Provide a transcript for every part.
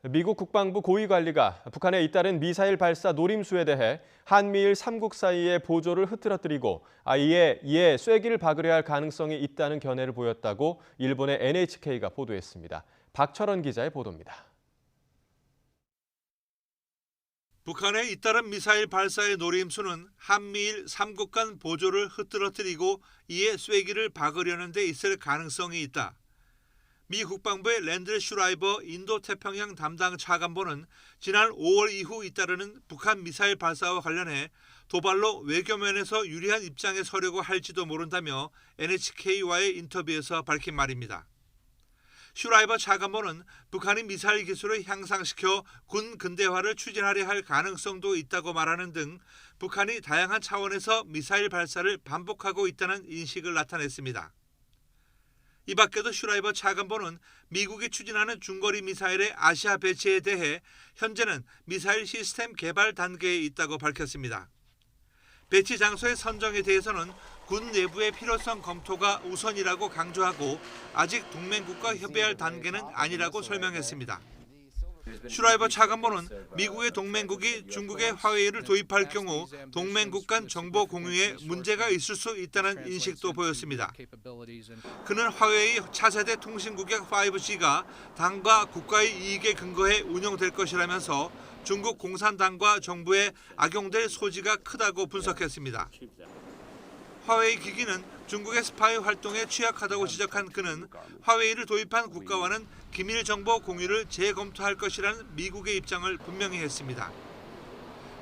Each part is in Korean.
미국 국방부 고위관리가 북한의 잇따른 미사일 발사 노림수에 대해 한미일 3국 사이의 보조를 흐트러뜨리고 이에 쐐기를 박으려 할 가능성이 있다는 견해를 보였다고 일본의 NHK가 보도했습니다. 박철원 기자의 보도입니다. 북한의 잇따른 미사일 발사의 노림수는 한미일 3국 간 보조를 흐트러뜨리고 이에 쐐기를 박으려는 데 있을 가능성이 있다. 미 국방부의 랜드 슈라이버 인도태평양 담당 차관보는 지난 5월 이후 잇따르는 북한 미사일 발사와 관련해 도발로 외교면에서 유리한 입장에 서려고 할지도 모른다며 NHK와의 인터뷰에서 밝힌 말입니다. 슈라이버 차관보는 북한이 미사일 기술을 향상시켜 군 근대화를 추진하려 할 가능성도 있다고 말하는 등 북한이 다양한 차원에서 미사일 발사를 반복하고 있다는 인식을 나타냈습니다. 이 밖에도 슈라이버 차관보는 미국이 추진하는 중거리 미사일의 아시아 배치에 대해 현재는 미사일 시스템 개발 단계에 있다고 밝혔습니다. 배치 장소의 선정에 대해서는 군 내부의 필요성 검토가 우선이라고 강조하고 아직 동맹국과 협의할 단계는 아니라고 설명했습니다. 슈라이버 차관보는 미국의 동맹국이 중국의 화웨이를 도입할 경우 동맹국 간 정보 공유에 문제가 있을 수 있다는 인식도 보였습니다. 그는 화웨이 차세대 통신국약 5G가 당과 국가의 이익에 근거해 운영될 것이라면서 중국 공산당과 정부에 악용될 소지가 크다고 분석했습니다. 화웨이 기기는 중국의 스파이 활동에 취약하다고 지적한 그는 화웨이를 도입한 국가와는 기밀 정보 공유를 재검토할 것이라는 미국의 입장을 분명히 했습니다.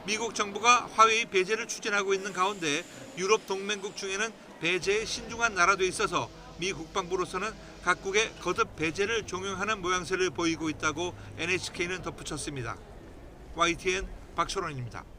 미국 정부가 화웨이 배제를 추진하고 있는 가운데 유럽 동맹국 중에는 배제에 신중한 나라도 있어서 미 국방부로서는 각국의 거듭 배제를 종용하는 모양새를 보이고 있다고 NHK는 덧붙였습니다. YTN 박철원입니다.